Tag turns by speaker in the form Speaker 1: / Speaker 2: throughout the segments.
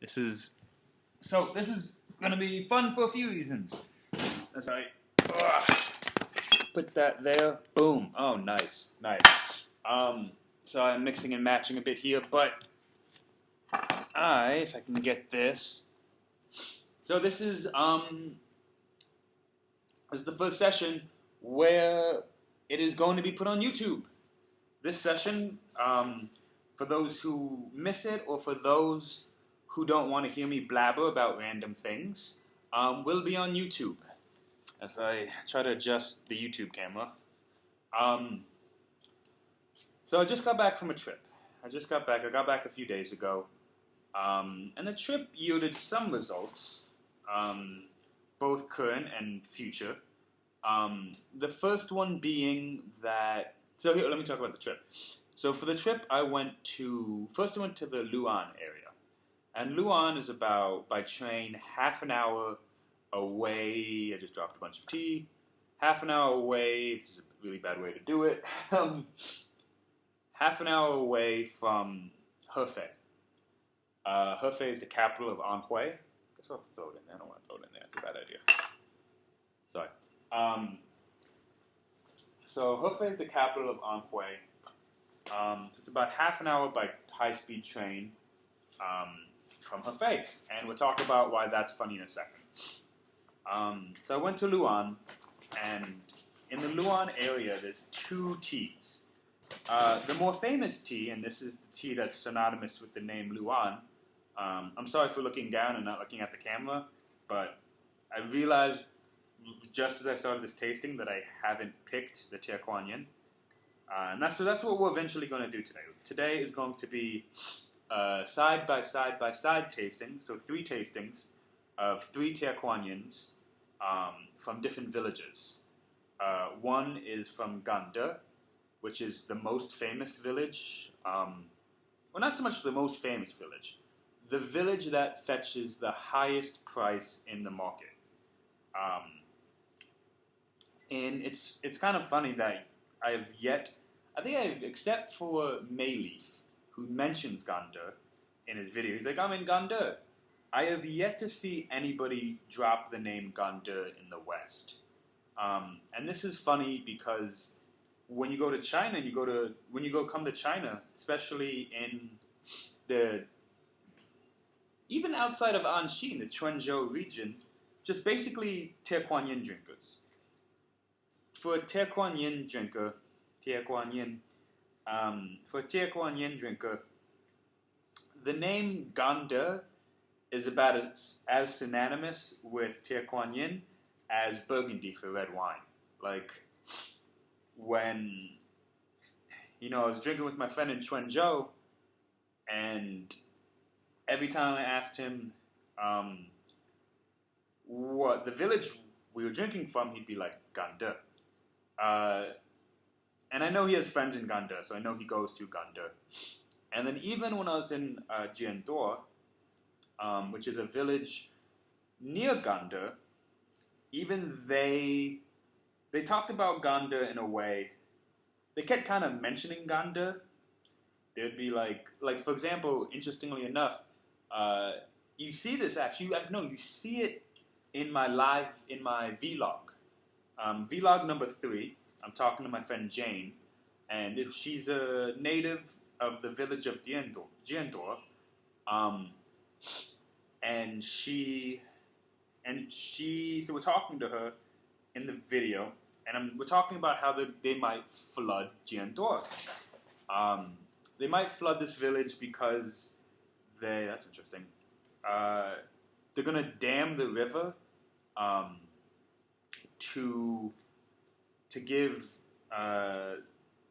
Speaker 1: This is gonna be fun for a few reasons. As I put that there, boom. Oh, nice. So I'm mixing and matching a bit here, but if I can get this. So this is the first session where it is going to be put on YouTube. This session, for those who miss it or for those who don't want to hear me blabber about random things, will be on YouTube. As I try to adjust the YouTube camera. So I just got back from a trip. I got back a few days ago. And the trip yielded some results, both current and future. The first one being that... So here, let me talk about the trip. So for the trip, I went to the Luan area. And Luan is about, by train, half an hour away. I just dropped a bunch of tea. Half an hour away. This is a really bad way to do it. Half an hour away from Hefei. Hefei is the capital of Anhui. I guess I'll throw it in there. I don't want to throw it in there. It's a bad idea. Sorry. So Hefei is the capital of Anhui. It's about half an hour by high-speed train from Hefei. And we'll talk about why that's funny in a second. So I went to Luan, and in the Luan area, there's two teas. The more famous tea, and this is the tea that's synonymous with the name Luan. I'm sorry for looking down and not looking at the camera, but I realized just as I started this tasting that I haven't picked the Guan Yin. And that's what we're eventually going to do today. Today is going to be side by side tasting, so 3 tastings of 3 Guan Yins from different villages. One is from Gande, which is the most famous village. Well, not so much the most famous village. The village that fetches the highest price in the market. And it's kind of funny that except for Mayleaf, who mentions Gande in his video, he's like, I'm in Gande. I have yet to see anybody drop the name Gande in the West. And this is funny because when you go to China, come to China, especially in even outside of Anxi, in the Quanzhou region, just basically Guan Yin drinkers. For a Guan Yin drinker, the name Gande is about as synonymous with Guan Yin as Burgundy for red wine. Like, when, I was drinking with my friend in Quanzhou, and every time I asked him what the village we were drinking from, he'd be like, Gande. And I know he has friends in Gande, so I know he goes to Gande. And then even when I was in Jian Duo, which is a village near Gande, even they talked about Gande in a way. They kept kind of mentioning Gande. They'd be like for example, interestingly enough, you see this actually. You see it in my vlog. Vlog number 3. I'm talking to my friend Jane, and she's a native of the village of Jian Duo. So we're talking to her in the video, and we're talking about how they might flood Jian Duo. They might flood this village because that's interesting. They're going to dam the river to give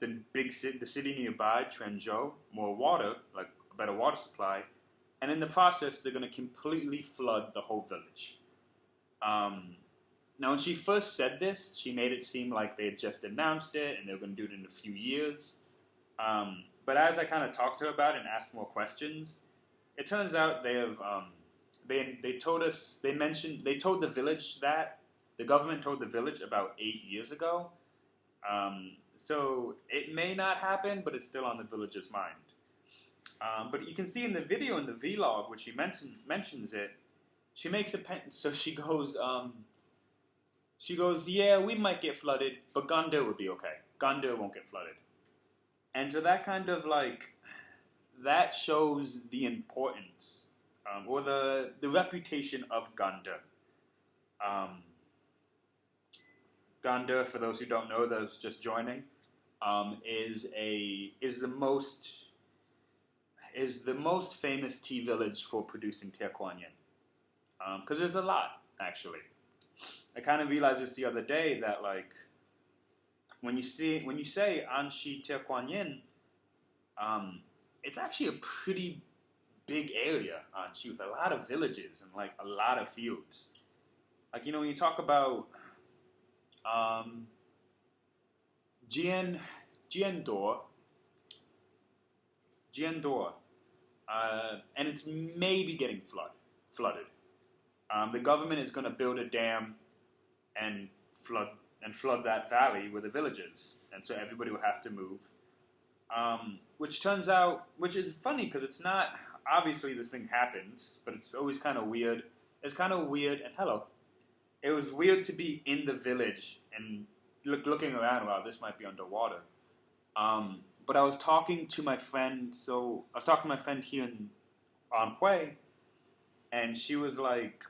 Speaker 1: the city nearby, Quanzhou, more water, like a better water supply. And in the process, they're going to completely flood the whole village. Now, when she first said this, she made it seem like they had just announced it and they were going to do it in a few years. But as I kind of talked to her about it and asked more questions, it turns out they have they told the village that the government told the village about 8 years ago. So it may not happen, but it's still on the village's mind. But you can see in the video, in the vlog, which she mentions it, she makes a pen. So she goes, yeah, we might get flooded, but Gande would be okay. Gande won't get flooded. And so that kind of like, that shows the importance, or the reputation of Gande. Gande, for those who don't know, those just joining, is the most famous tea village for producing tea Guan Yin. Because there's a lot, actually. I kind of realized this the other day that like when you say Anxi tea Guan Yin, it's actually a pretty big area, Anxi, with a lot of villages and like a lot of fields. Like, you know, when you talk about Jian Duo, and it's maybe getting flooded. The government is going to build a dam and flood that valley with the villages, and so everybody will have to move. Which is funny because it's not obviously this thing happens, but it's always kind of weird. It's kind of weird, and hello. It was weird to be in the village and looking around. Wow, this might be underwater. But I was talking to my friend. So I was talking to my friend here in Anhui, and she was like,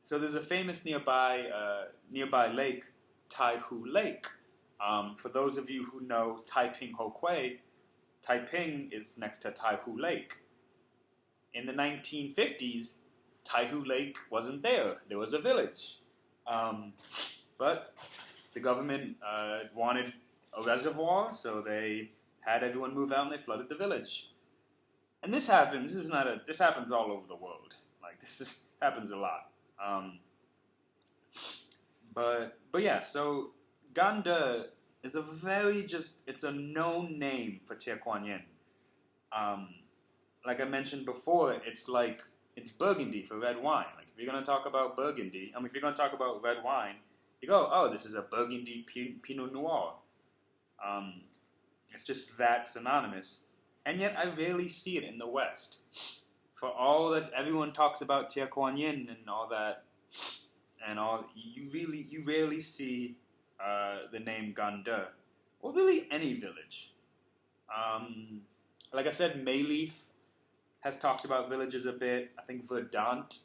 Speaker 1: "So there's a famous nearby lake, Taihu Lake. For those of you who know Taiping Hokway, Taiping is next to Taihu Lake. In the 1950s, Taihu Lake wasn't there. There was a village. But the government wanted a reservoir, so they had everyone move out and they flooded the village. And this happens. This happens all over the world. Like happens a lot. But yeah. So Gande is it's a known name for tea Guan Yin. Like I mentioned before, it's Burgundy for red wine. Like if you're gonna talk about Burgundy, if you're gonna talk about red wine, you go, oh, this is a Burgundy Pinot Noir. It's just that synonymous. And yet I rarely see it in the West. For all that everyone talks about tea Guan Yin and all that, you rarely see the name Gande, or really any village. Like I said, Mayleaf has talked about villages a bit. I think Verdant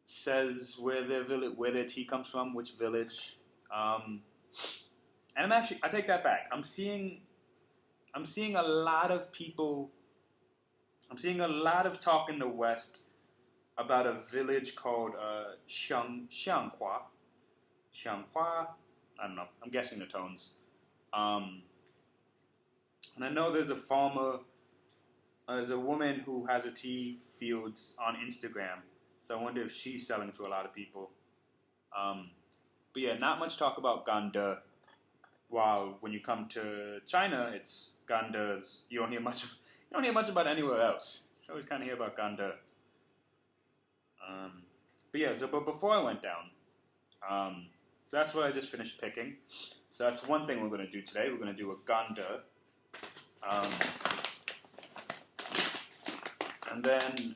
Speaker 1: says where their tea comes from, which village. And I take that back. I'm seeing a lot of people. I'm seeing a lot of talk in the West about a village called Xianghua. Xianghua. I don't know. I'm guessing the tones. And I know there's a farmer. There's a woman who has a tea fields on Instagram. So I wonder if she's selling to a lot of people. But yeah, not much talk about Gande. While when you come to China, it's Gande's. You don't hear much about anywhere else. So we kind of hear about Gande. But yeah, but before I went down, so that's what I just finished picking. So that's one thing we're going to do today. We're going to do a Gande. And then,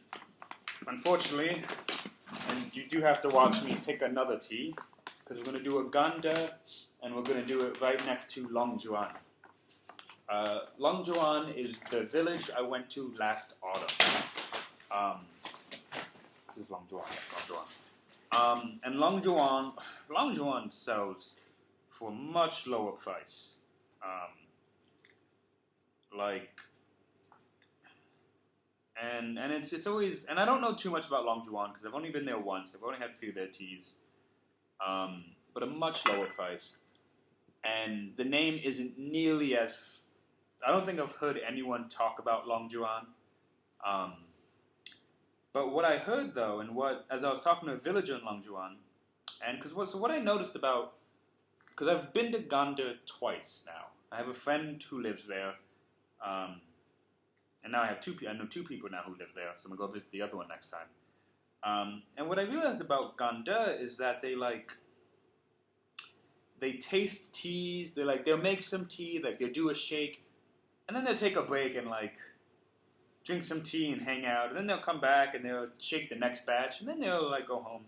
Speaker 1: unfortunately, and you do have to watch me pick another tea, because we're going to do a Gande, and we're going to do it right next to Long Juan. Long Juan is the village I went to last autumn. This is Long Juan. And Long Juan sells for a much lower price. And it's always, and I don't know too much about Long Juan because I've only been there once. I've only had a few of their teas, but a much lower price. And the name isn't nearly as. I don't think I've heard anyone talk about Long Juan. But what I heard though, as I was talking to a villager in Long Juan, and what I noticed about, because I've been to Gande twice now. I have a friend who lives there. And now I know two people now who live there, so I'm going to go visit the other one next time. And what I realized about Gande is that they taste teas, they'll make some tea, they'll do a shake, and then they'll take a break and drink some tea and hang out, and then they'll come back and they'll shake the next batch, and then they'll like go home.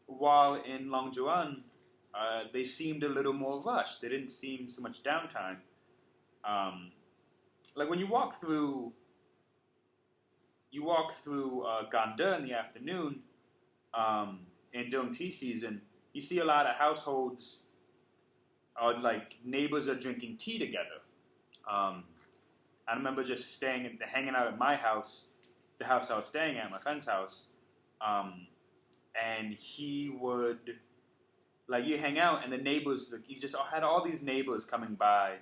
Speaker 1: While in Long Juan, they seemed a little more rushed. There didn't seem so much downtime. Like when you walk through Gande in the afternoon, in during tea season, you see a lot of households, or like neighbors are drinking tea together. I remember just hanging out at my house, the house I was staying at, my friend's house, and he would, like, you hang out, and the neighbors, like, you just had all these neighbors coming by,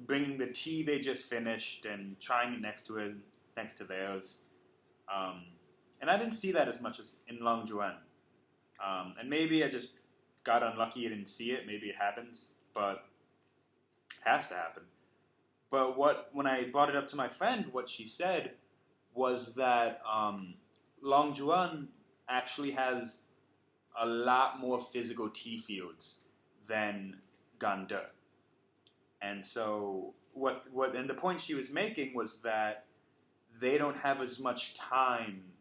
Speaker 1: bringing the tea they just finished and trying it next to theirs. And I didn't see that as much as in Long Juan. And maybe I just got unlucky and didn't see it. Maybe it happens, but it has to happen. But when I brought it up to my friend, what she said was that Long Juan actually has a lot more physical tea fields than Gande. And so and the point she was making was that they don't have as much time.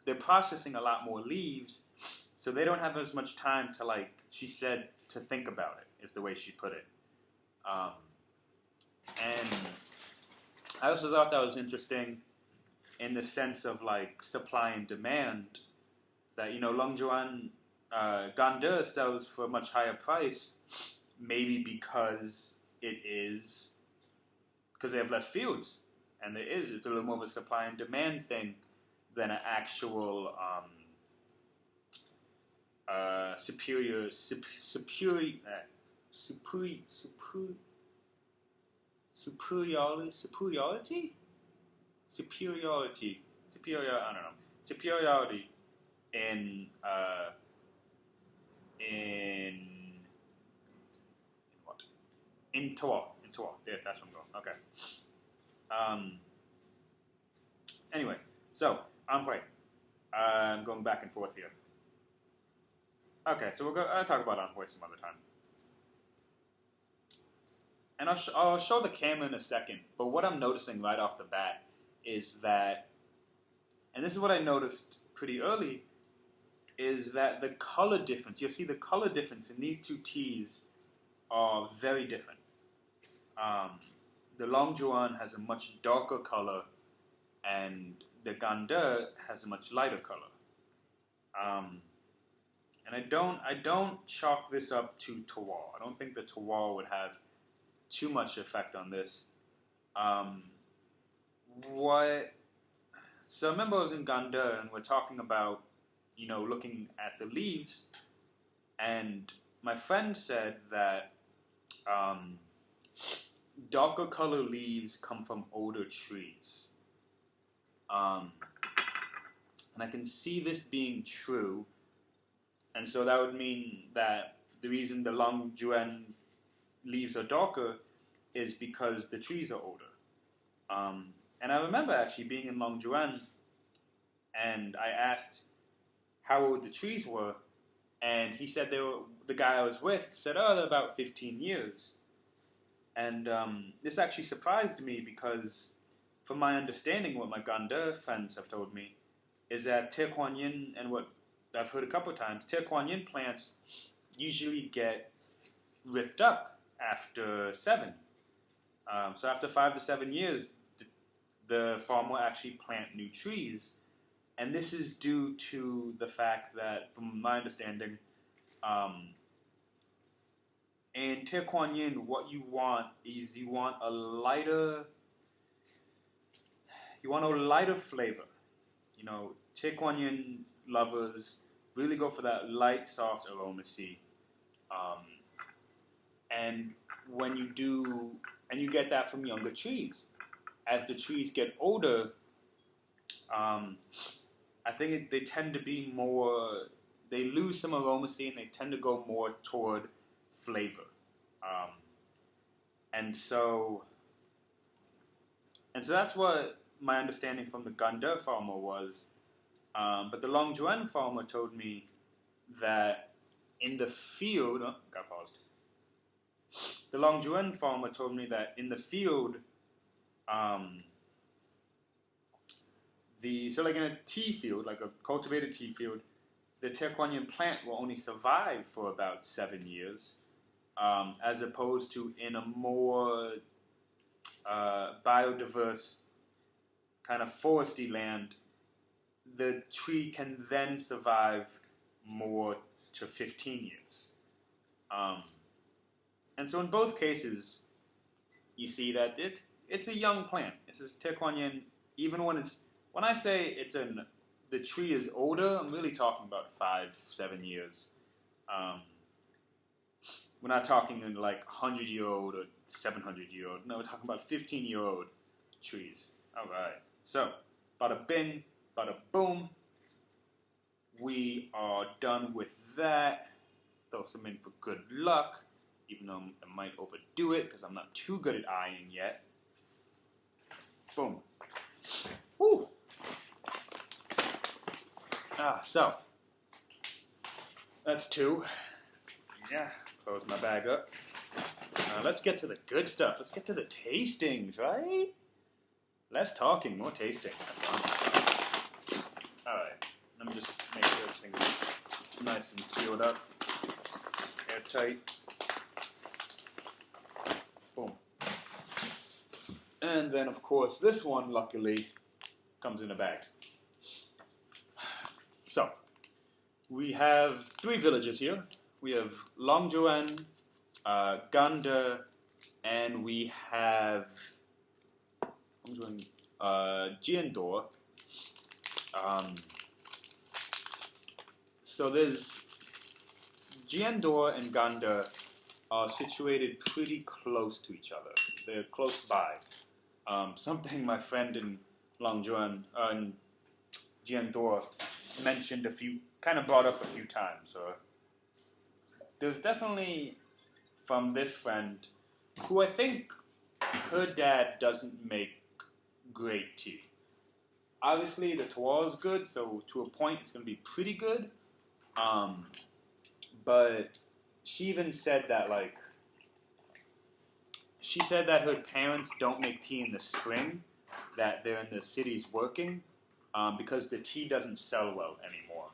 Speaker 1: They're processing a lot more leaves, so they don't have as much time to, like she said, to think about it, is the way she put it. And I also thought that was interesting in the sense of like supply and demand, that, you know, Long Juan, Gande sells for a much higher price, maybe because they have less fields, and it's a little more of a supply and demand thing than an actual superiority. I don't know. Superiority in what? In Toa. Yeah, that's what I'm going. Okay. Anyway, so Anhui. I'm going back and forth here. Okay, so I'll talk about Anhui some other time. And I'll show the camera in a second, but what I'm noticing right off the bat is that, and this is what I noticed pretty early, is that the color difference, you'll see the color difference in these two teas are very different. The Long Juan has a much darker color, and the Gande has a much lighter color. And I don't chalk this up to terroir. I don't think the terroir would have too much effect on this. So I remember I was in Gande and we're talking about, you know, looking at the leaves, and my friend said that darker color leaves come from older trees. And I can see this being true, and so that would mean that the reason the Long Juan leaves are darker is because the trees are older. And I remember actually being in Long Juan, and I asked how old the trees were, and he said the guy I was with said, they're about 15 years. And this actually surprised me, because from my understanding, what my Gande friends have told me is that Te Guan Yin, and what I've heard a couple of times, Te Guan Yin plants usually get ripped up after 7. So after 5 to 7 years, the farm will actually plant new trees. And this is due to the fact that, from my understanding, in Te Guan Yin, what you want is you want a lighter flavor. You know, Te Guan Yin lovers really go for that light, soft aromacy. And when you do, and you get that from younger trees. As the trees get older, I think they tend to be more, they lose some aromacy and they tend to go more toward flavor. And so that's what my understanding from the Gande farmer was. But the Long Juan farmer told me that in the field, got paused. The Long Juan farmer told me that in the field, So like in a tea field, like a cultivated tea field, the Guan Yin plant will only survive for about 7 years, as opposed to in a more biodiverse kind of foresty land, the tree can then survive more to 15 years. And so in both cases, you see that it's a young plant. This is Guan Yin, even when I say the tree is older, I'm really talking about 5-7 years. We're not talking in like 100-year-old or 700-year-old. No, we're talking about 15-year-old trees. All right. So, bada bing, bada boom. We are done with that. Throw some in for good luck, even though I might overdo it because I'm not too good at eyeing yet. Boom. Woo! So that's 2. Yeah, close my bag up. Let's get to the good stuff. Let's get to the tastings, right? Less talking, more tasting. That's fun. All right, let me just make sure everything's nice and sealed up, airtight. Boom. And then, of course, this one, luckily, comes in a bag. So, we have 3 villages here. We have Long Juan, Gande, and we have Jian Duo. So there's Jian Duo and Gande are situated pretty close to each other. They're close by. Something my friend in Long Juan and Jian Duo mentioned brought up a few times. So there's definitely from this friend, who I think her dad doesn't make great tea. Obviously, the terroir is good, so to a point, it's going to be pretty good. But she even said that, her parents don't make tea in the spring, that they're in the cities working, because the tea doesn't sell well anymore.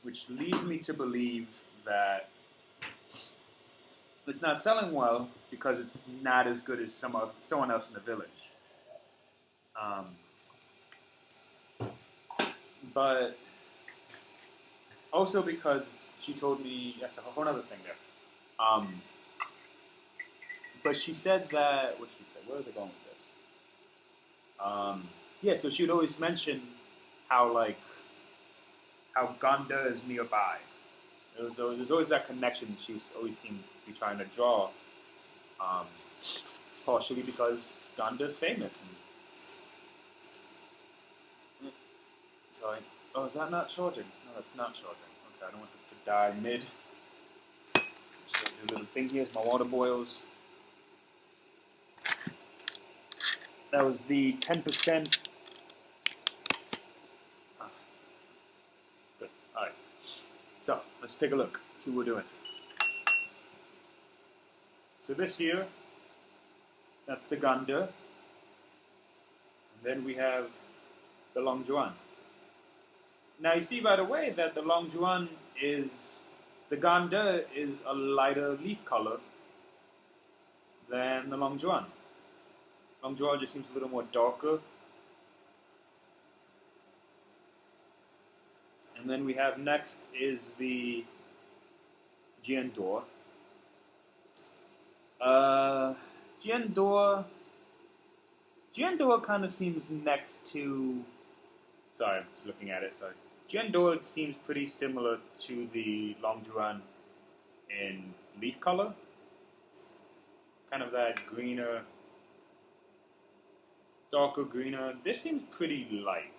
Speaker 1: Which leads me to believe that it's not selling well because it's not as good as someone else in the village. But also because she told me, that's a whole other thing there. But she said that, where are they going with this? So she'd always mention how Gande is nearby. There's always that connection she always seems to be trying to draw, partially because Gande is famous. Sorry. Oh, is that not charging? No, it's not charging. Okay, I don't want this to die mid. Just do a little thing here as my water boils. That was the 10%. Good. Alright. So, let's take a look. See what we're doing. So this here, that's the Gande. And then we have the Long Juan. Now you see right away that the Long Juan the Gande is a lighter leaf color than the Long Juan. Long Juan just seems a little more darker. And then we have next is the Jian Duo. Jian Duo kind of seems next to... Sorry, I'm just looking at it, sorry. Jian Duo seems pretty similar to the Long Juan in leaf color. Kind of that greener, darker greener. This seems pretty light.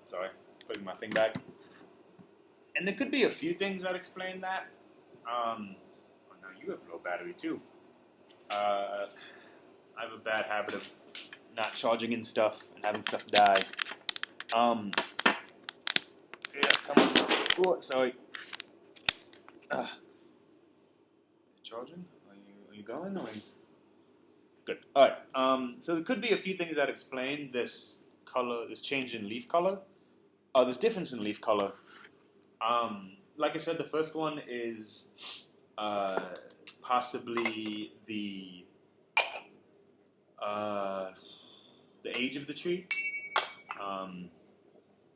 Speaker 1: Sorry, putting my thing back. And there could be a few things that explain that. Oh no, you have low battery too. I have a bad habit of not charging in stuff and having stuff die. Yeah, come on. Oh, sorry. Charging? Are you going? Good. All right. So there could be a few things that explain this color, this change in leaf color, this difference in leaf color. Like I said, the first one is possibly the age of the tree.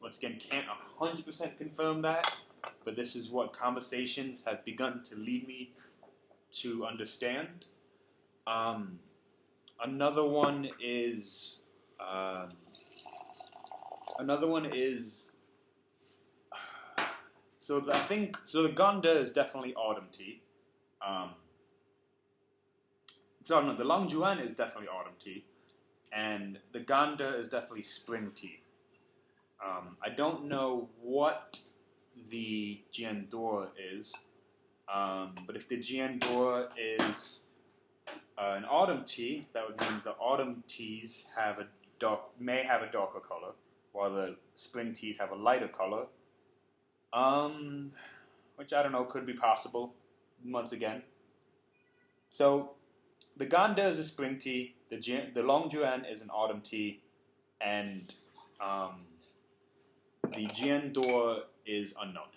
Speaker 1: Once again, can't 100% confirm that, but this is what conversations have begun to lead me to understand. Another one is so the Gande is definitely autumn tea. The Long Juan is definitely autumn tea, and the Gande is definitely spring tea. I don't know what the Jian Duo is, but if the Jian Duo is an autumn tea, that would mean the autumn teas may have a darker color, while the spring teas have a lighter color. Which I don't know, could be possible, once again. So, the Gande is a spring tea, the Long Juan is an autumn tea, and the Jian Duo is unknown.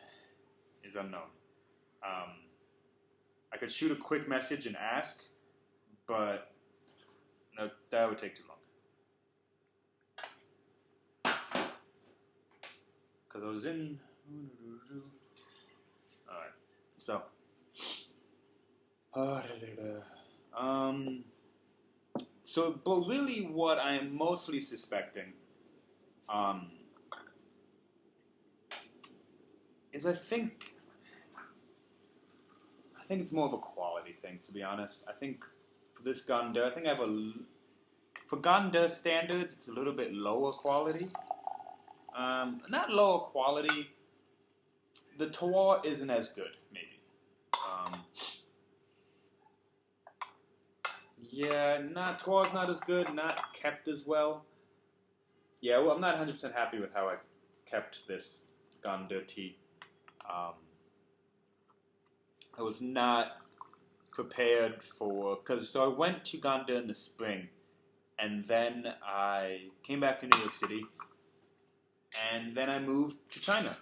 Speaker 1: I could shoot a quick message and ask, but no, that would take too long. Because I was in... Alright, so... but really what I am mostly suspecting is I think it's more of a quality thing, to be honest. I think for this Gande, for Gande standards, it's a little bit lower quality. Not lower quality. The terroir isn't as good, maybe. Terroir's not as good, not kept as well. Yeah, well, I'm not 100% happy with how I kept this Gande tea. I was not prepared so I went to Gande in the spring, and then I came back to New York City, and then I moved to China.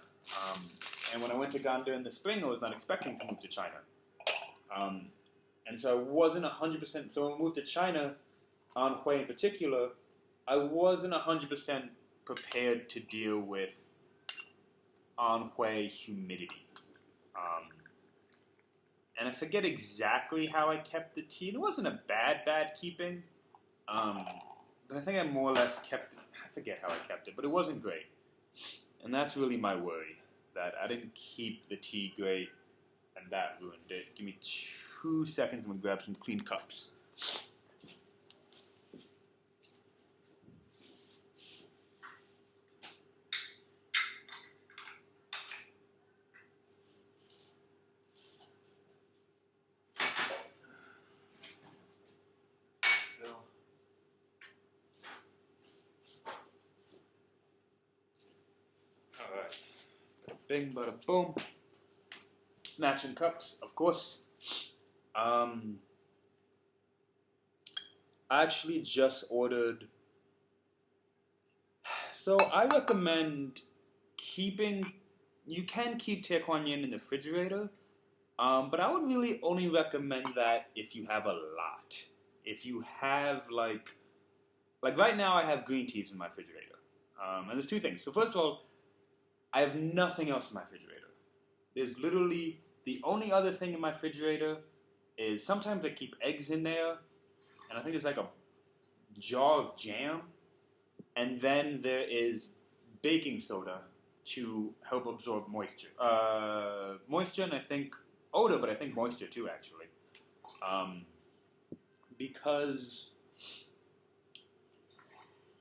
Speaker 1: And when I went to Gande in the spring, I was not expecting to move to China. And so I wasn't 100%, so when I moved to China, Anhui in particular, I wasn't 100% prepared to deal with Anhui humidity. And I forget exactly how I kept the tea. It wasn't a bad keeping, but I think I more or less kept it. I forget how I kept it, but it wasn't great. And that's really my worry, that I didn't keep the tea great, and that ruined it. Give me 2 seconds, I'm going to grab some clean cups. Bing, bada, boom. Matching cups, of course. I actually just ordered... So I recommend keeping... You can keep Guan Yin in the refrigerator, but I would really only recommend that if you have a lot. If you have, like right now I have green teas in my refrigerator. And there's 2 things. So first of all, I have nothing else in my refrigerator. There's literally, the only other thing in my refrigerator is sometimes I keep eggs in there, and I think it's like a jar of jam, and then there is baking soda to help absorb moisture. Moisture and I think odor, but I think moisture too, actually. Because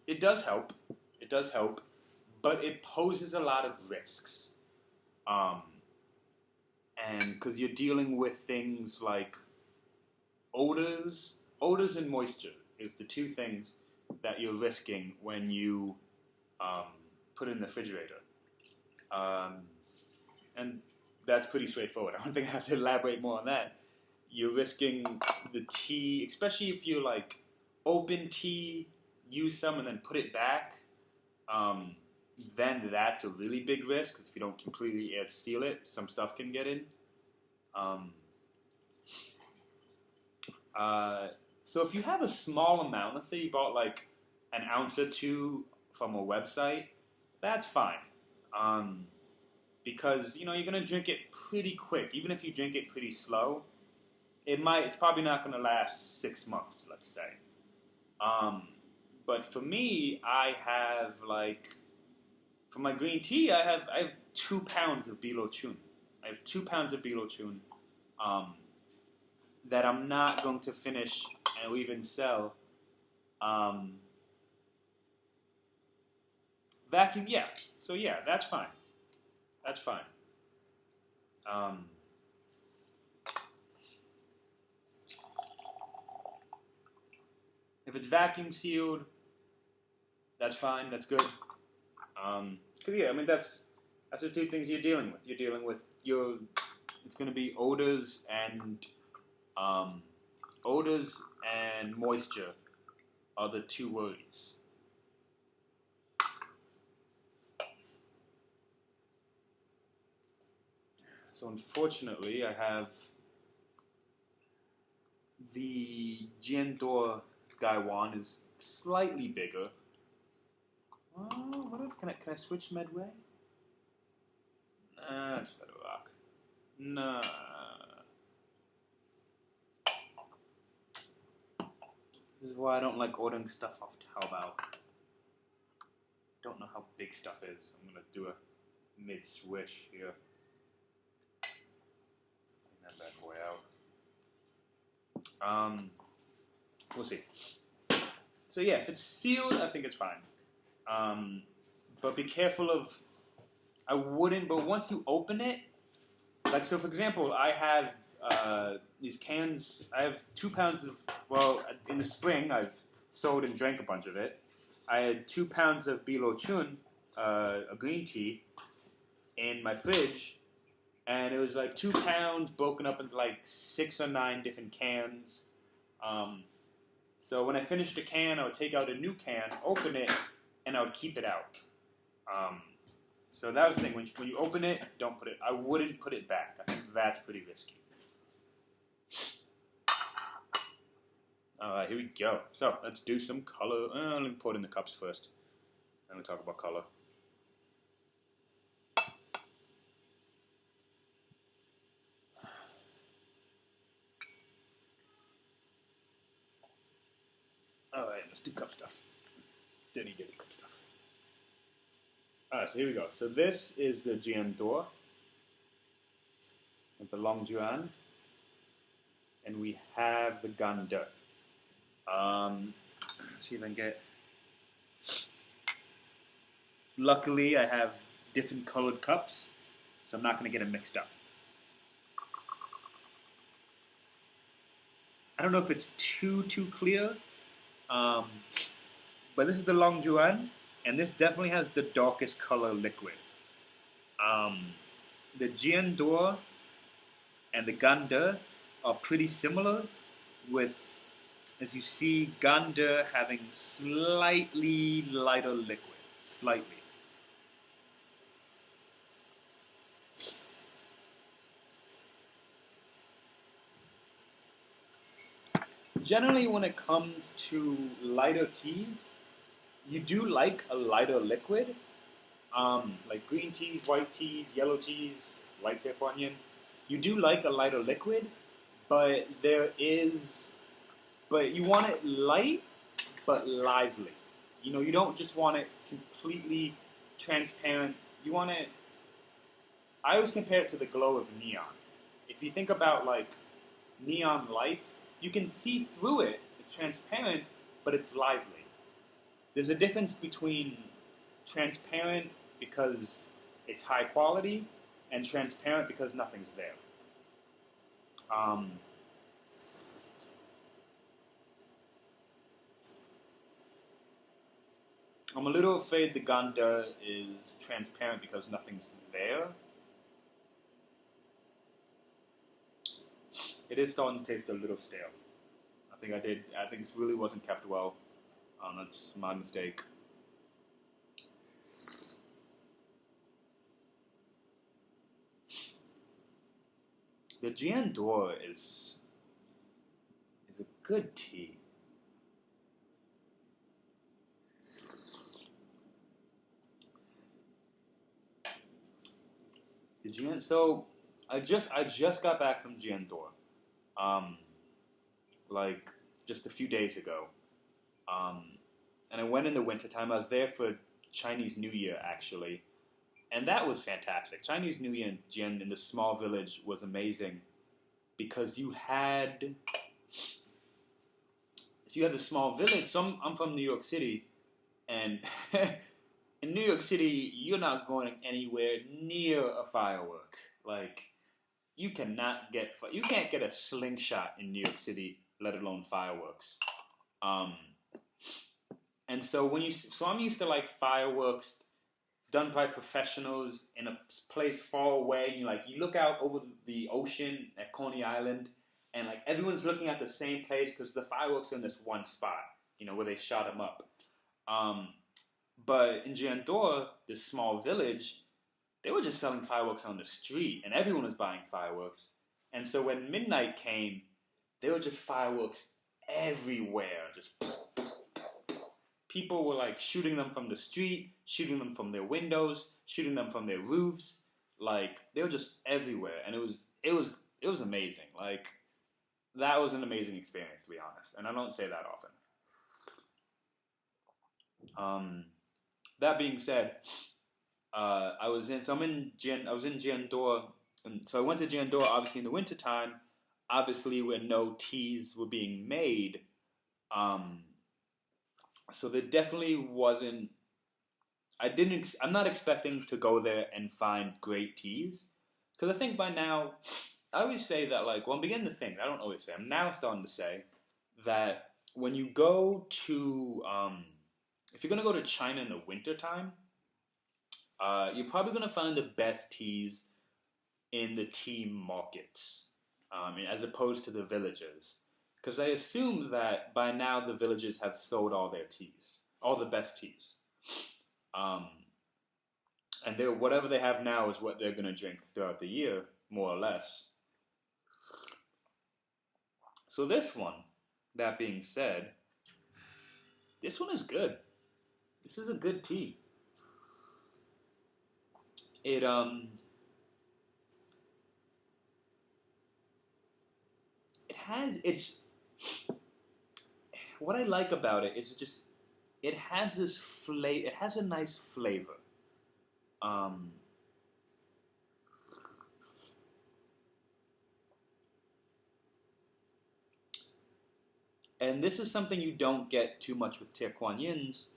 Speaker 1: it does help, but it poses a lot of risks. And because you're dealing with things like odors and moisture is the 2 things that you're risking when you put it in the refrigerator. And that's pretty straightforward. I don't think I have to elaborate more on that. You're risking the tea, especially if you like open tea, use some, and then put it back. Then that's a really big risk because if you don't completely air seal it, some stuff can get in. So if you have a small amount, let's say you bought like an ounce or two from a website, that's fine. Because you're gonna drink it pretty quick. Even if you drink it pretty slow, it's probably not gonna last 6 months, let's say. But for me, I have for my green tea, I have 2 pounds of Bilo Chun. I have 2 pounds of Bilo Chun that I'm not going to finish and even sell. Vacuum, yeah. So yeah, that's fine. That's fine. If it's vacuum sealed, that's fine. That's good. Cause yeah, I mean that's the two things you're dealing with. You're dealing with it's going to be odors and moisture are the two worries. So unfortunately, I have the Jian Duo Guan is slightly bigger. Oh, what if, can I switch medway? Nah, just let it rock. Nah. This is why I don't like ordering stuff off Taobao. Don't know how big stuff is. I'm gonna do a mid-swish here. Clean that bad boy out. We'll see. So yeah, if it's sealed, I think it's fine. But be careful of. I wouldn't. But once you open it, so for example, I have these cans. I have 2 pounds of. Well, in the spring, I've sold and drank a bunch of it. I had 2 pounds of Bilo Chun, a green tea, in my fridge, and it was like 2 pounds broken up into like 6 or 9 different cans. So when I finished a can, I would take out a new can, open it, and I would keep it out. So that was the thing. When you open it, don't put it. I wouldn't put it back. I think that's pretty risky. All right, here we go. So let's do some color. Let me pour it in the cups first. Then we'll talk about color. All right, let's do cup stuff. Dirty cup stuff. All right, so here we go. So this is the Jian Duo with the Long Juan, and we have the Gande. See if I can get. Luckily, I have different colored cups, so I'm not going to get them mixed up. I don't know if it's too clear, but this is the Long Juan, and this definitely has the darkest color liquid. The Jian Duo and the Gande are pretty similar, with, as you see, Gande having slightly lighter liquid. Slightly. Generally, when it comes to lighter teas, you do like a lighter liquid. Like green teas, white teas, yellow teas, white tea, Guan Yin. You do like a lighter liquid, but you want it light, but lively. You don't just want it completely transparent. You want it. I always compare it to the glow of neon. If you think about like neon lights, you can see through it. It's transparent, but it's lively. There's a difference between transparent because it's high quality and transparent because nothing's there. I'm a little afraid the Gande is transparent because nothing's there. It is starting to taste a little stale. I think this really wasn't kept well. That's my mistake. The Jian Duo is a good tea. So I just got back from Jian Duo, like just a few days ago, and I went in the wintertime. I was there for Chinese New Year actually, and that was fantastic. Chinese New Year in Jian in the small village was amazing because you had the small village. So I'm from New York City, and in New York City, you're not going anywhere near a firework. Like, you can't get a slingshot in New York City, let alone fireworks. And so I'm used to like fireworks done by professionals in a place far away. And you look out over the ocean at Coney Island, and like everyone's looking at the same place because the fireworks are in this one spot, where they shot them up. But in Jian Duo, this small village, they were just selling fireworks on the street, and everyone was buying fireworks. And so when midnight came, there were just fireworks everywhere. Just people were like shooting them from the street, shooting them from their windows, shooting them from their roofs. Like they were just everywhere, and it was amazing. Like that was an amazing experience, to be honest, and I don't say that often. That being said, I was in Jian Duo, and so I went to Jian Duo obviously in the wintertime, obviously where no teas were being made. So there definitely wasn't. I'm not expecting to go there and find great teas, because I think by now, I always say that I'm beginning to think. I don't always say. I'm now starting to say that when you go to if you're going to go to China in the wintertime, you're probably going to find the best teas in the tea markets, as opposed to the villages. Because I assume that by now the villages have sold all their teas, all the best teas. And whatever they have now is what they're going to drink throughout the year, more or less. So this one, that being said, this one is good. This is a good tea. What I like about it is it has this flavor. It has a nice flavor. And this is something you don't get too much with Tie Kuan Yins,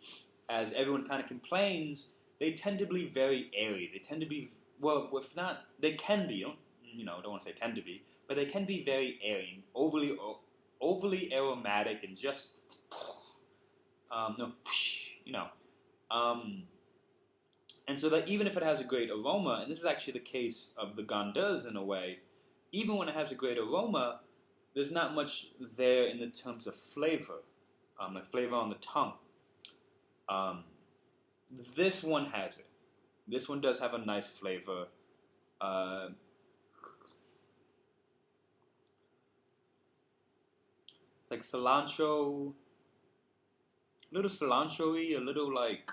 Speaker 1: as everyone kind of complains. They tend to be very airy. They tend to be, well, if not, they can be. Don't want to say tend to be, but they can be very airy, overly aromatic, and just and so that even if it has a great aroma, and this is actually the case of the Gandes in a way, even when it has a great aroma, there's not much there in the terms of flavor, like flavor on the tongue. This one has it. This one does have a nice flavor. Like cilantro, a little cilantro-y, a little like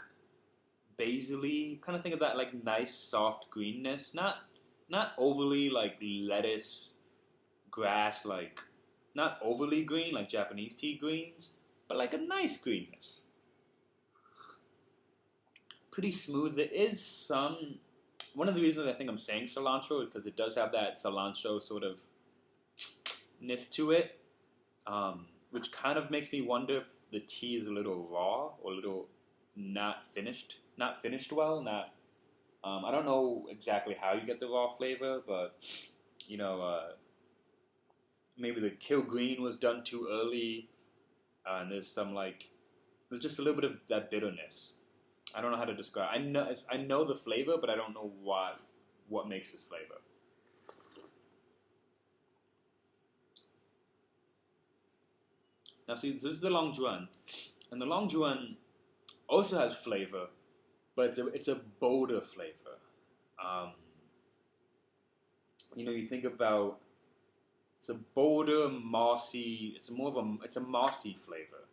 Speaker 1: basil-y. Kind of think of that like nice soft greenness. Not overly like lettuce, grass, like not overly green like Japanese tea greens, but like a nice greenness. Pretty smooth. There is one of the reasons I think I'm saying cilantro is because it does have that cilantro sort of ness to it, which kind of makes me wonder if the tea is a little raw or a little not finished well. I don't know exactly how you get the raw flavor, but maybe the kill green was done too early, and there's just a little bit of that bitterness. I don't know how to describe. I know the flavor, but I don't know what makes this flavor. Now see, this is the Long Juan, and the Long Juan also has flavor, but it's a bolder flavor. You think about, it's a bolder, mossy. It's a mossy flavor.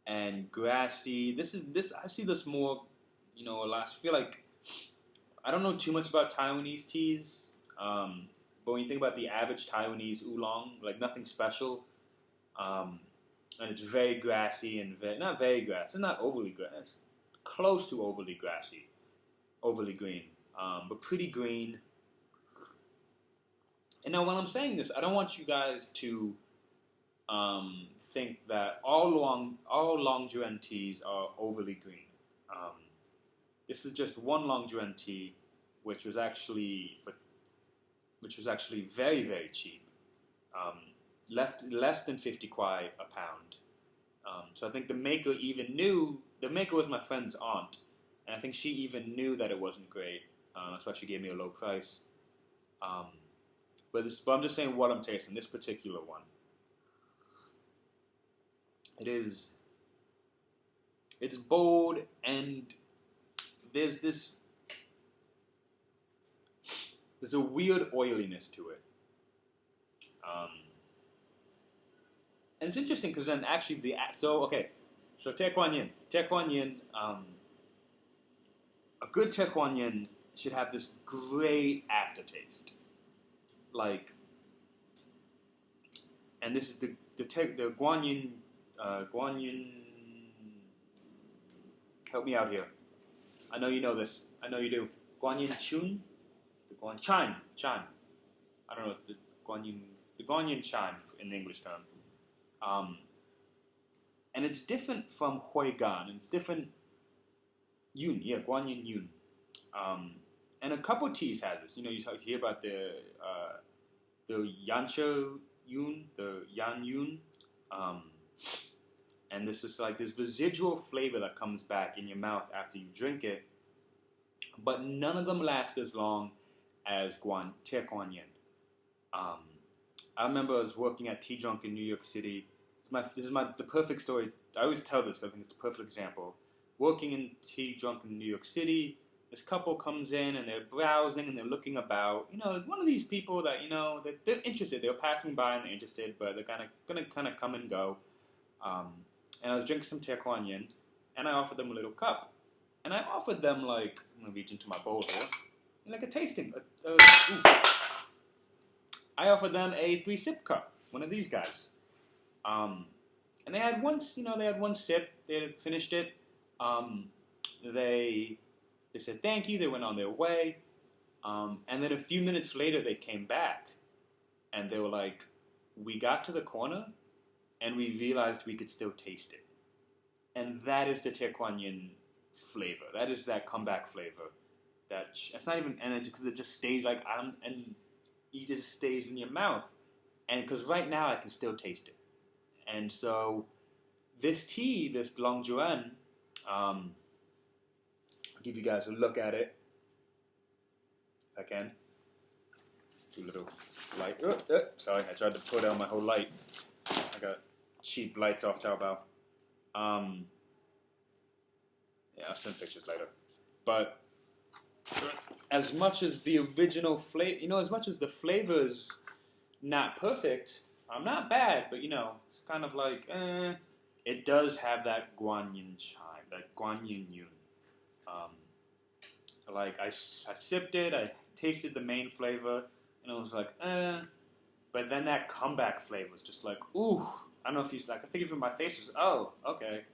Speaker 1: And grassy. I see this more, a lot. I feel like I don't know too much about Taiwanese teas, but when you think about the average Taiwanese oolong, like nothing special, and it's very grassy and not very grassy, not overly grassy, close to overly grassy, overly green, but pretty green. And now when I'm saying this, I don't want you guys to think that all Long Juan teas are overly green. This is just one Long Juan tea, which was actually very, very cheap, less than 50 kwai a pound. So I think the maker was my friend's aunt, and I think she even knew that it wasn't great. That's why she gave me a low price. But I'm just saying what I'm tasting. This particular one, it's bold, and there's a weird oiliness to it. And it's interesting because then actually so Te Guan Yin, a good Te Guan Yin should have this great aftertaste. Like, and this is the Guan Yin, help me out here. I know you know this. I know you do. Guan Yin Chun? Chime. I don't know, the Guan Yin chime in the English term. And it's different from Hui Gan. It's different. Guan Yin Yun. And a couple teas have this. You hear about the Yancho Yun, the Yan Yun. And this is like this residual flavor that comes back in your mouth after you drink it. But none of them last as long as Te Guan Yin. I remember I was working at Tea Drunk in New York City. This is the perfect story. I always tell this, but I think it's the perfect example. Working in Tea Drunk in New York City, this couple comes in and they're browsing and they're looking about. One of these people that they're interested. They're passing by and they're interested, but they're gonna come and go. And I was drinking some Te Guan Yin, and I offered them a little cup, and I offered them I'm gonna reach into my bowl here, like a tasting. I offered them a 3-sip cup, one of these guys. And they had one sip. They had finished it. They said thank you. They went on their way. And then a few minutes later, they came back, and they were like, "We got to the corner, and we realized we could still taste it." And that is the Te Guan Yin flavor. That is that comeback flavor. It's not even energy because it just stays and it just stays in your mouth. And because right now I can still taste it. And so this tea, this Long Juan, I'll give you guys a look at it if I can. Do a little light. Sorry, I tried to put out my whole light. I got cheap lights off Taobao. I'll send pictures later. But as much as the original flavor, as much as the flavor's not perfect, not bad, but it's kind of like, it does have that Guan Yin chime, that Guan Yin Yun. I sipped it, I tasted the main flavor, and it was like, but then that comeback flavor was just like, ooh. I don't know if I think even my face was, oh, okay.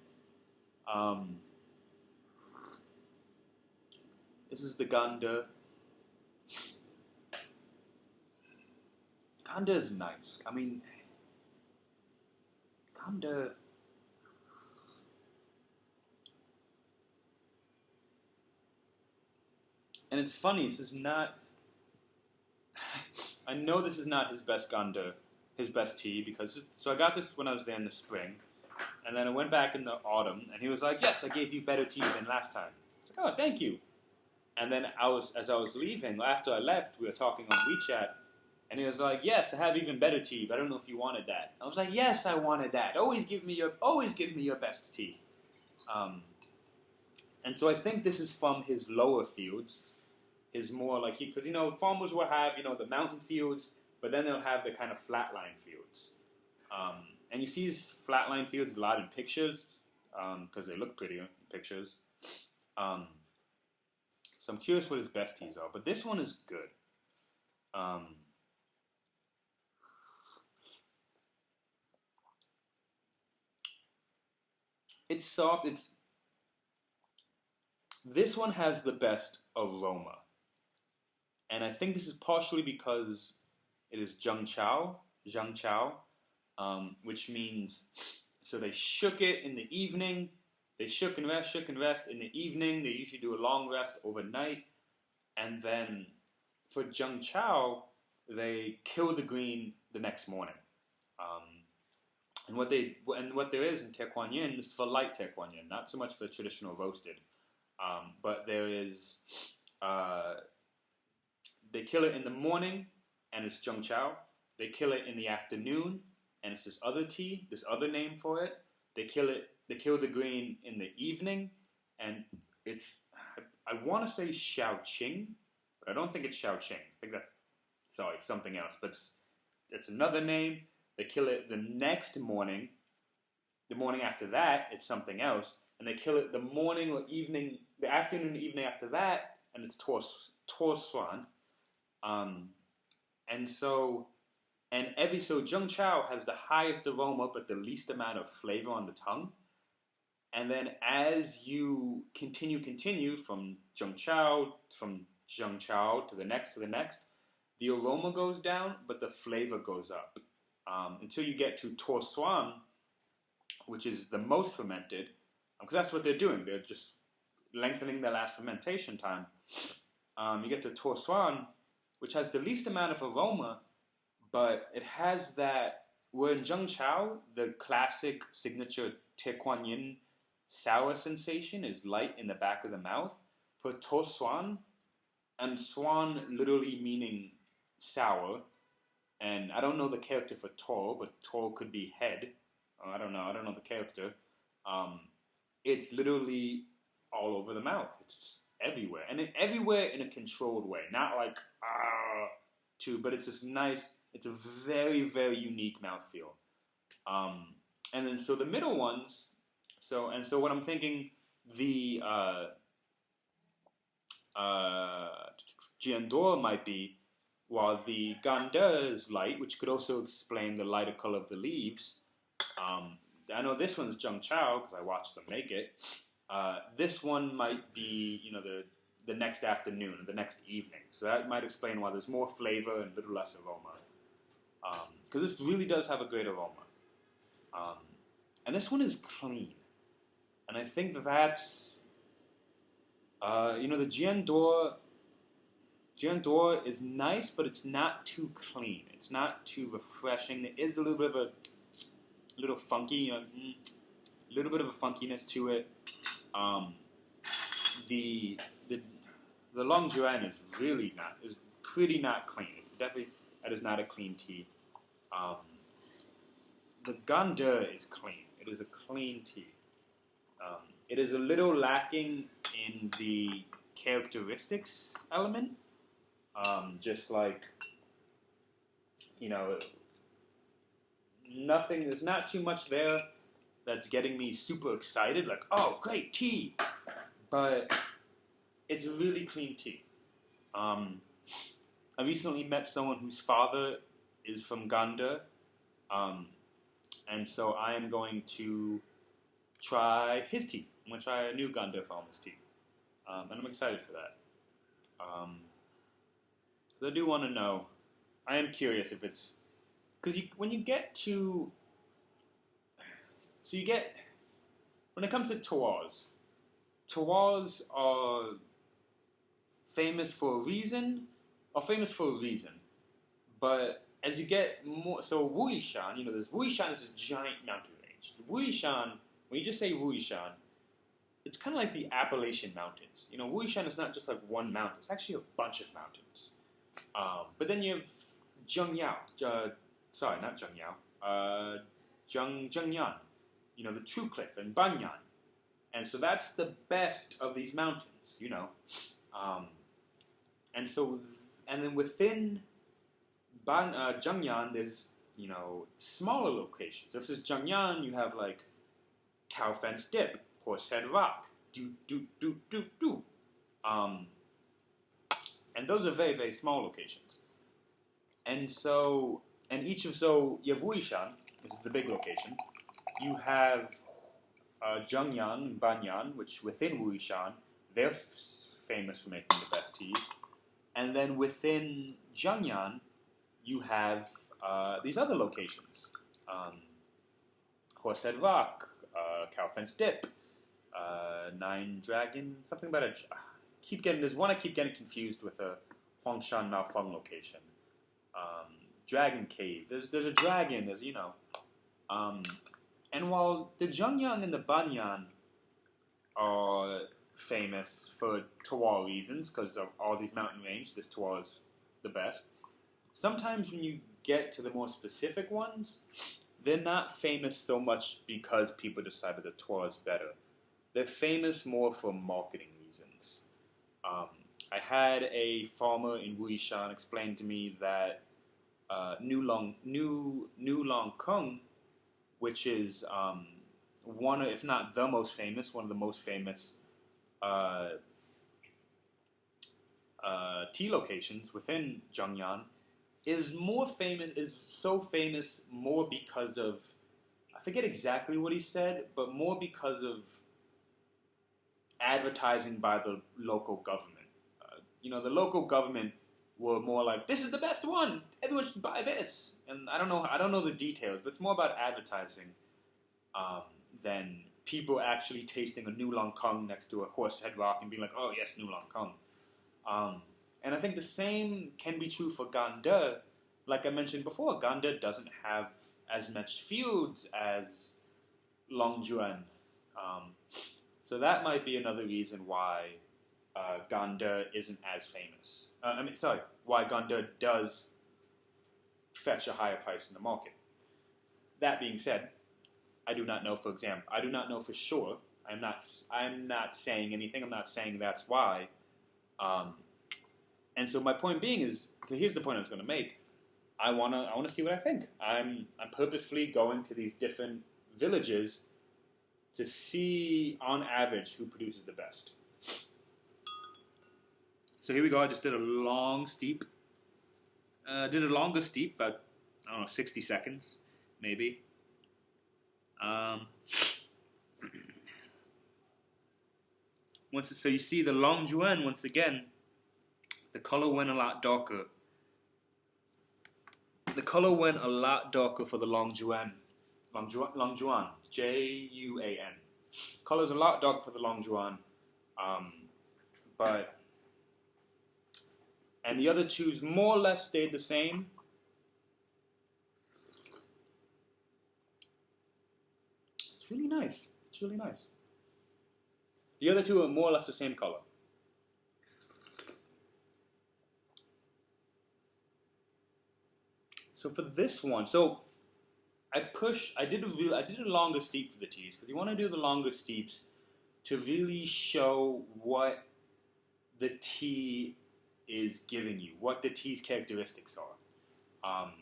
Speaker 1: This is the Gande. Gande is nice. I mean, Gande. And it's funny, this is not. I know this is not his best Gande, his best tea, because. So I got this when I was there in the spring, and then I went back in the autumn, and he was like, "Yes, I gave you better tea than last time." I was like, "Oh, thank you." And then as I was leaving, after I left, we were talking on WeChat, and he was like, "Yes, I have even better tea, but I don't know if you wanted that." I was like, "Yes, I wanted that. Always give me your best tea." And so I think this is from his lower fields. His more like because farmers will have the mountain fields, but then they'll have the kind of flatline fields. And you see these flatline fields a lot in pictures because they look prettier in pictures. So I'm curious what his best teas are, but this one is good. It's soft. This one has the best aroma, and I think this is partially because it is zheng chao, which means so they shook it in the evening. They shook and rest in the evening. They usually do a long rest overnight, and then for zheng chao, they kill the green the next morning. And what there is in Guan Yin, this is for light Guan Yin, not so much for traditional roasted, but there is they kill it in the morning, and it's zheng chao. They kill it in the afternoon, and it's this other tea, this other name for it. They kill the green in the evening, and it's I want to say Shaoqing, but I don't think it's Shaoqing. I think that's something else, but it's another name. They kill it the next morning. The morning after that, it's something else, and they kill it the morning or evening, the afternoon and evening after that, and it's Tuo Suan. And so zheng chao has the highest aroma but the least amount of flavor on the tongue. And then as you continue from zheng chao to the next, the aroma goes down, but the flavor goes up. Until you get to Tuo Suan, which is the most fermented, because that's what they're doing. They're just lengthening their last fermentation time. You get to Tuo Suan, which has the least amount of aroma, but it has that, where in zheng chao, the classic signature Guan Yin sour sensation is light in the back of the mouth. For Tuo Suan, and Suan literally meaning sour, and I don't know the character for Tuo, but Tuo could be head. I don't know the character. It's literally all over the mouth. It's just everywhere, and everywhere in a controlled way, not like but it's just nice. It's a very, very unique mouthfeel. And then so the middle ones. So what I'm thinking, the Jian Duo might be, while the Gande is light, which could also explain the lighter color of the leaves. I know this one's zheng chao because I watched them make it. This one might be, the next afternoon, the next evening. So that might explain why there's more flavor and a little less aroma. Because this really does have a great aroma. And this one is clean. And I think that's, the Jian Duo is nice, but it's not too clean. It's not too refreshing. There is a little bit of a little funky, a little bit of a funkiness to it. The Long Juan is pretty not clean. That is not a clean tea. The Gande is clean. It is a clean tea. It is a little lacking in the characteristics element. Just like, nothing, there's not too much there that's getting me super excited, like, oh, great tea. But it's a really clean tea. I recently met someone whose father is from Gande, and so I am going to try his tea. I'm going to try a new Gande farmer's tea, and I'm excited for that. I do want to know. I am curious if it's because when it comes to terroirs are famous for a reason, but as you get more, so Wuishan, there's Wuishan is this giant mountain range. Wuishan, when you just say Wuishan, it's kind of like the Appalachian Mountains. You know, Wuishan is not just like one mountain; it's actually a bunch of mountains. But then you have Zhengyao, sorry, not Zhengyao, Zhengyan. You know, the True Cliff and Banyan, and so that's the best of these mountains. You know, and so and then within Zhengyan, there's smaller locations. This is Zhengyan. You have like Cow Fence Dip, Horsehead Rock, do. And those are very, very small locations. And so, and each of, so you have Wuishan, which is the big location. You have Zhengyan, Banyan, which within Wuishan, they're famous for making the best teas. And then within Zhengyan, you have these other locations. Horsehead Rock, Cow Fence Dip, Nine Dragon, something about there's one I keep getting confused with a Huangshan Maofeng location. Dragon Cave, there's a dragon, and while the Zhengyan and the Banyan are famous for terroir reasons, because of all these mountain range, this terroir is the best, sometimes when you get to the more specific ones, they're not famous so much because people decided the terroir is better. They're famous more for marketing reasons. I had a farmer in Wuishan explain to me that New Long Kung, which is one, if not the most famous, one of the most famous tea locations within Zhengyan, is so famous more because of, I forget exactly what he said, but more because of advertising by the local government. The local government were more like, this is the best one, everyone should buy this. And I don't know the details, but it's more about advertising than people actually tasting a New Long Kung next to a Horsehead Rock and being like, oh yes, New Long Kung. And I think the same can be true for Gande. Like I mentioned before, Gande doesn't have as much fields as Long Juan. So that might be another reason why Gande isn't as famous. Why Gande does fetch a higher price in the market. That being said, I do not know for sure. I'm not saying anything. I'm not saying that's why. And so my point being is, so here's the point I was going to make. I wanna see what I think. I'm purposefully going to these different villages to see, on average, who produces the best. So here we go. I just did a long steep. Did a longer steep, about 60 seconds, maybe. So you see the Long Juan once again. The color went a lot darker. The color went a lot darker for the Long Juan. Long Juan. Juan. Color's a lot darker for the Long Juan. And the other two's more or less stayed the same. It's really nice. The other two are more or less the same color. So for this one, I did a longer steep for the teas, because you want to do the longer steeps to really show what the tea is giving you, what the tea's characteristics are.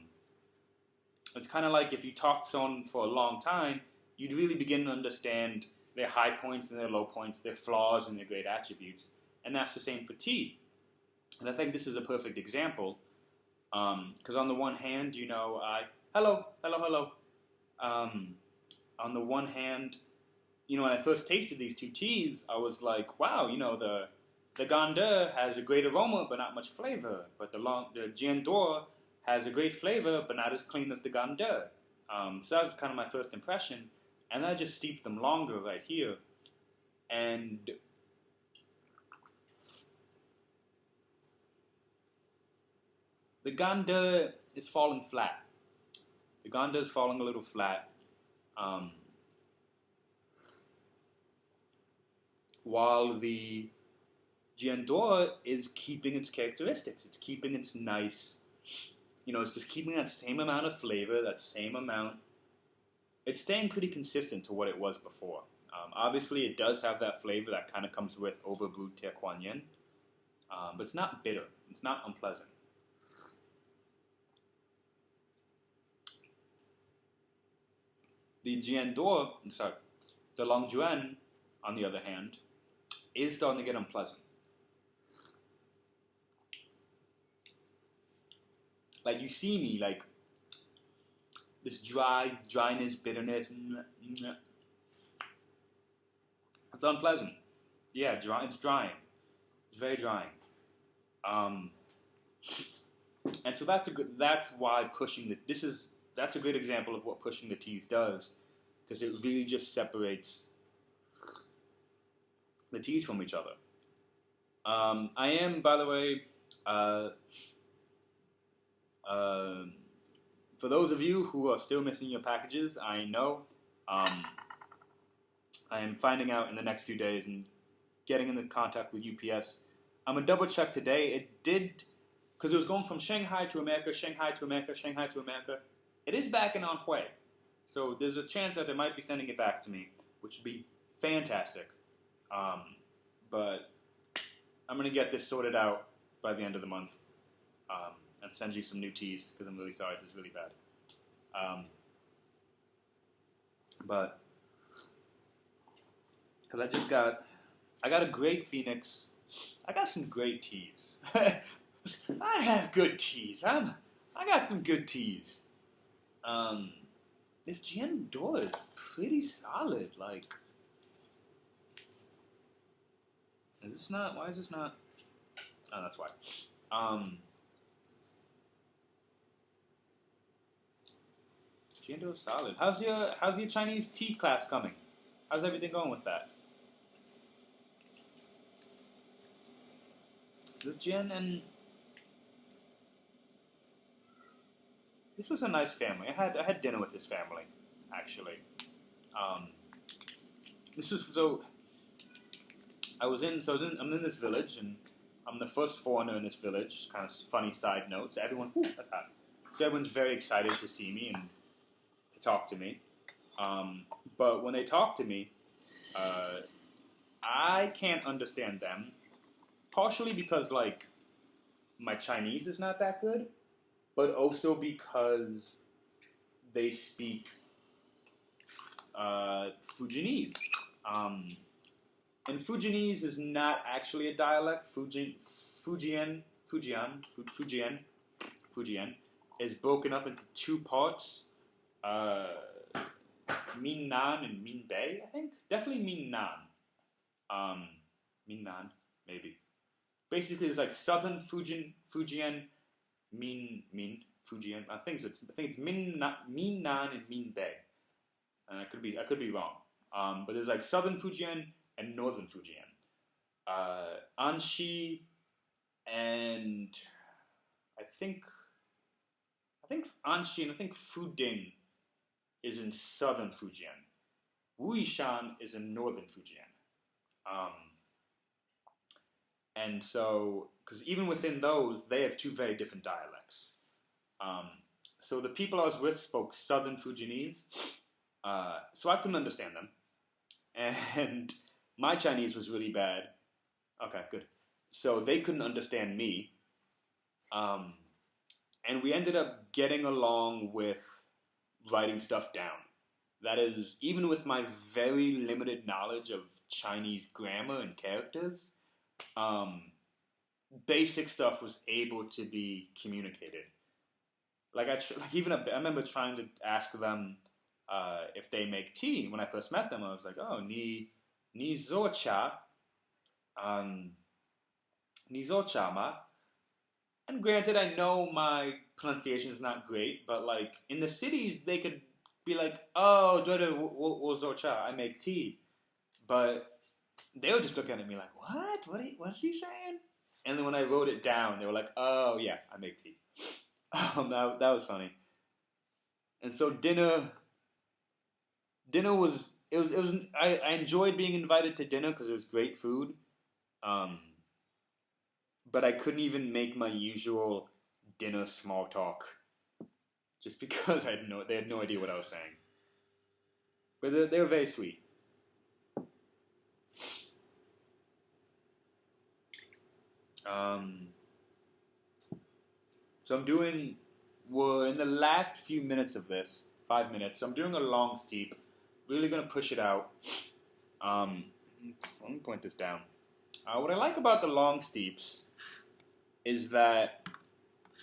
Speaker 1: It's kind of like if you talk to someone for a long time, you'd really begin to understand their high points and their low points, their flaws and their great attributes. And that's the same for tea. And I think this is a perfect example. Because on the one hand, hello. On the one hand, when I first tasted these two teas, I was like, wow, the Gande has a great aroma but not much flavor. But the Jian Duo has a great flavor but not as clean as the Gande. So that was kind of my first impression. And I just steeped them longer right here. And the Gande is falling flat. The Gande is falling a little flat. while the Jian Duo is keeping its characteristics. It's keeping its nice, it's just keeping that same amount of flavor, that same amount. It's staying pretty consistent to what it was before. Obviously, it does have that flavor that kind of comes with overbrewed Guan Yin, but it's not bitter. It's not unpleasant. The the Long Juan, on the other hand, is starting to get unpleasant. Like, you see me, like, this dryness, bitterness. It's unpleasant. Yeah, it's drying. It's very drying. And so that's why that's a good example of what pushing the teas does, because it really just separates the teas from each other. I am, by the way, for those of you who are still missing your packages, I know I am finding out in the next few days and getting into contact with UPS. I'm going to double check today. It did, because it was going from Shanghai to America, Shanghai to America, Shanghai to America. It is back in Anhui. So there's a chance that they might be sending it back to me, which would be fantastic. But I'm going to get this sorted out by the end of the month and send you some new teas, because I'm really sorry, this is really bad. But because I got a great Phoenix. I got some great teas. I have good teas. I got some good teas. This Jian Duo is pretty solid. Like, why is this not? Oh, that's why. Jian Duo is solid. How's your Chinese tea class coming? How's everything going with that? This Jian and this was a nice family. I had dinner with this family, actually. This was so. I'm in this village, and I'm the first foreigner in this village. Kind of funny side note. So everyone, that's hot. So everyone's very excited to see me and to talk to me. But when they talk to me, I can't understand them. Partially because, like, my Chinese is not that good, but also because they speak Fujianese. And Fujianese is not actually a dialect. Fujian is broken up into two parts. Minnan and Minbei, I think. Definitely Minnan. Minnan, maybe. Basically, it's like Southern Fujian, Fujian. I think it's Minnan and Minbei. I could be wrong. But there's like Southern Fujian and Northern Fujian. Anxi and I think Anxi and I think Fuding is in Southern Fujian. Wuishan is in Northern Fujian. And so, because even within those, they have two very different dialects. So the people I was with spoke Southern Fujianese, so I couldn't understand them. And my Chinese was really bad. Okay, good. So they couldn't understand me. And we ended up getting along with writing stuff down. That is, even with my very limited knowledge of Chinese grammar and characters, basic stuff was able to be communicated. I remember trying to ask them if they make tea. When I first met them, I was like, "Oh, ni zhou cha, ni zhou cha ma." And granted, I know my pronunciation is not great, but like in the cities, they could be like, "Oh, zhou cha, I make tea," but they were just looking at me like, "What? What's he saying?" And then when I wrote it down, they were like, "Oh yeah, I make tea." That was funny. And so dinner was I enjoyed being invited to dinner because it was great food. But I couldn't even make my usual dinner small talk just because they had no idea what I was saying. But they were very sweet. So we're in the last few minutes of this, 5 minutes. So I'm doing a long steep. Really gonna push it out. Let me point this down. What I like about the long steeps is that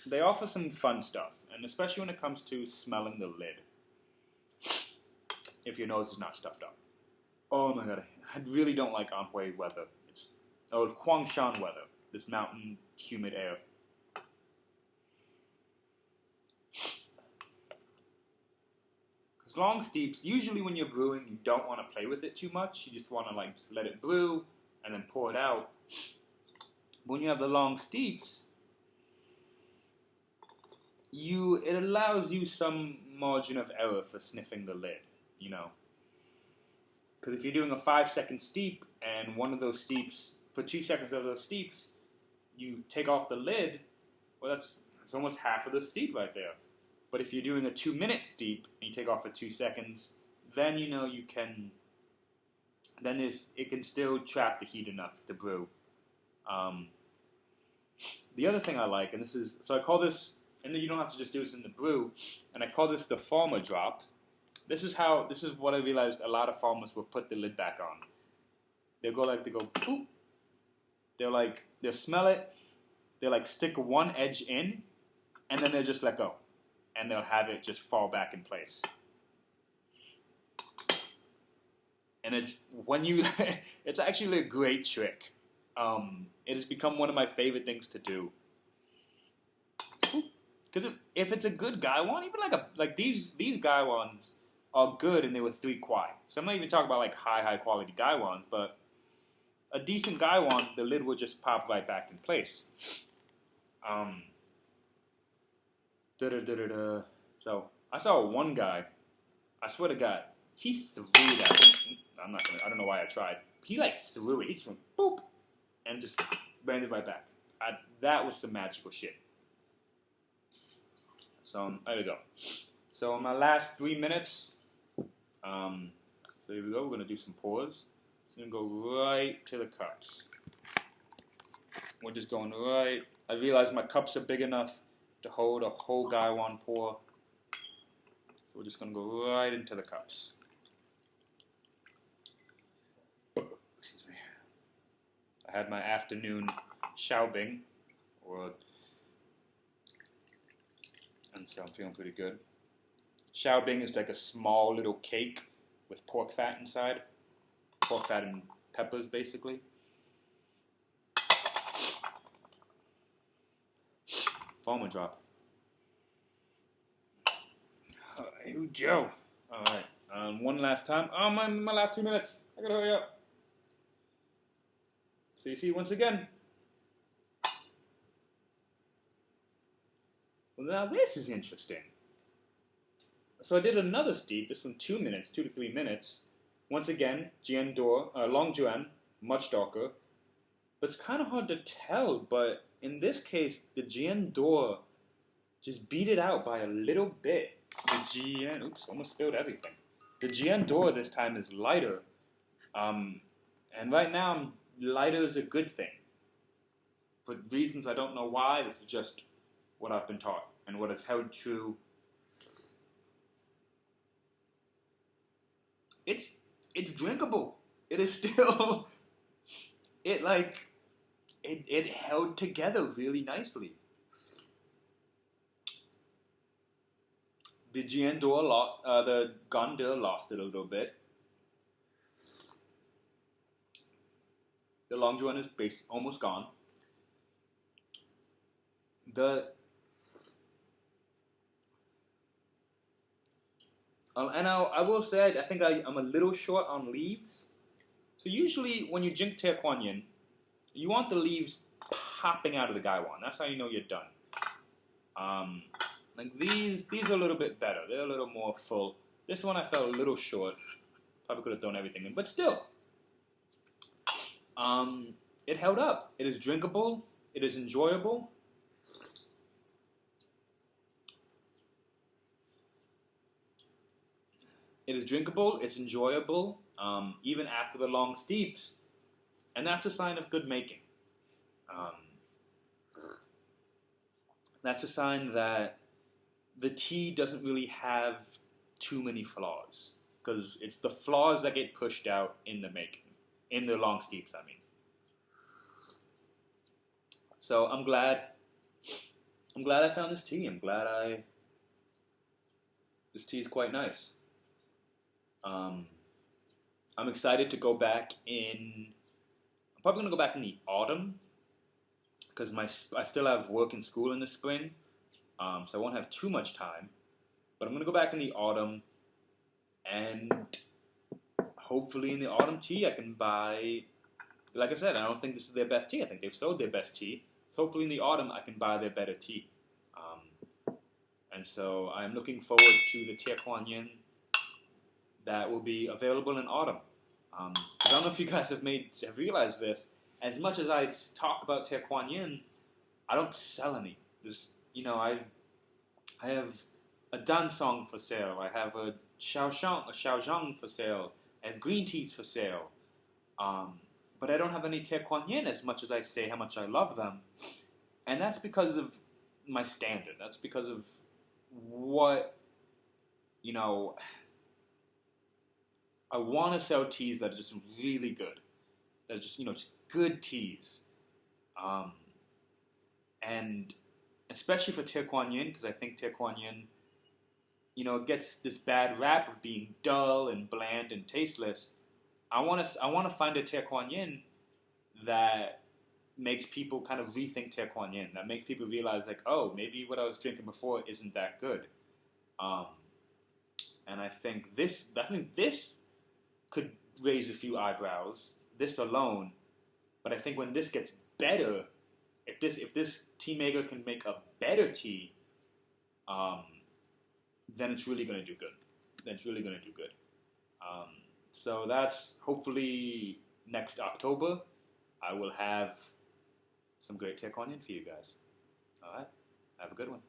Speaker 1: they offer some fun stuff, and especially when it comes to smelling the lid. If your nose is not stuffed up. Oh my god, I really don't like Anhui weather. It's Huangshan weather. This mountain, humid air. Because long steeps, usually when you're brewing, you don't want to play with it too much. You just want to like let it brew and then pour it out. When you have the long steeps, it allows you some margin of error for sniffing the lid, you know. Because if you're doing a 5-second steep and one of those steeps, for 2 seconds of those steeps, you take off the lid, well, that's almost half of the steep right there. But if you're doing a 2-minute steep and you take off for 2 seconds, then you know you can. Then it can still trap the heat enough to brew. The other thing I like, and I call this, and then you don't have to just do this in the brew, and I call this the farmer drop. This is what I realized a lot of farmers will put the lid back on. They go boop. They'll smell it, they'll like stick one edge in, and then they'll just let go. And they'll have it just fall back in place. And it's actually a great trick. It has become one of my favorite things to do. Because if it's a good Gaiwan, even like these Gaiwans are good and they were 3 kwai. So I'm not even talking about like high quality Gaiwans, but a decent Gaiwan, the lid will just pop right back in place. So I saw one guy, I swear to God, he threw that. I don't know why I tried. He like threw it. He just went boop and just landed right back. That was some magical shit. So there we go. So in my last 3 minutes, so here we go. We're gonna do some pours. It's gonna go right to the cups. We're just going right. I realize my cups are big enough to hold a whole Gaiwan pour. So we're just gonna go right into the cups. Excuse me. I had my afternoon xiaobing, and so I'm feeling pretty good. Xiaobing is like a small little cake with pork fat inside. Pork fat and peppers, basically. Farmer drop. Here we go. Alright. One last time. Oh, my last 2 minutes. I gotta hurry up. So you see, once again. Well, now this is interesting. So I did another steep. This one 2 minutes, 2 to 3 minutes. Once again, Jian Duo, Long Juan, much darker. But it's kind of hard to tell, but in this case, the Jian Duo just beat it out by a little bit. Oops, almost spilled everything. The Jian Duo this time is lighter. And right now, lighter is a good thing. For reasons I don't know why, this is just what I've been taught and what has held true. It's drinkable. It is still, it held together really nicely. The Jian Duo the Gande lost it a little bit. The Long Juan is almost gone. And I will say, I think I'm a little short on leaves. So usually when you drink Te Guan Yin, you want the leaves popping out of the Gaiwan. That's how you know you're done. Like these are a little bit better. They're a little more full. This one I felt a little short. Probably could have thrown everything in, but still, it held up. It is drinkable. It is enjoyable. It is drinkable. It's enjoyable, even after the long steeps, and that's a sign of good making. That's a sign that the tea doesn't really have too many flaws, because it's the flaws that get pushed out in the making, in the long steeps, I mean. So I'm glad I found this tea. This tea is quite nice. I'm excited to go back in. I'm probably gonna go back in the autumn because I still have work and school in the spring, so I won't have too much time. But I'm gonna go back in the autumn, and hopefully in the autumn tea I can buy. Like I said, I don't think this is their best tea. I think they've sold their best tea. So hopefully in the autumn I can buy their better tea. And so I'm looking forward to the Tea Guan Yin that will be available in autumn. I don't know if you guys have realized this. As much as I talk about Tea Guan Yin, I don't sell any. I have a dansong for sale. I have a xiaozhang for sale, and green teas for sale. But I don't have any Tea Guan Yin as much as I say how much I love them. And that's because of my standard. That's because of what, I want to sell teas that are just really good. That are just, just good teas. And especially for Tea Guan Yin, because I think Tea Guan Yin, it gets this bad rap of being dull and bland and tasteless. I want to find a Tea Guan Yin that makes people kind of rethink Tea Guan Yin. That makes people realize, like, oh, maybe what I was drinking before isn't that good. And I think this could raise a few eyebrows. This alone, but I think when this gets better, if this tea maker can make a better tea, then it's really going to do good. So that's hopefully next October. I will have some great Tea Guan Yin for you guys. All right, have a good one.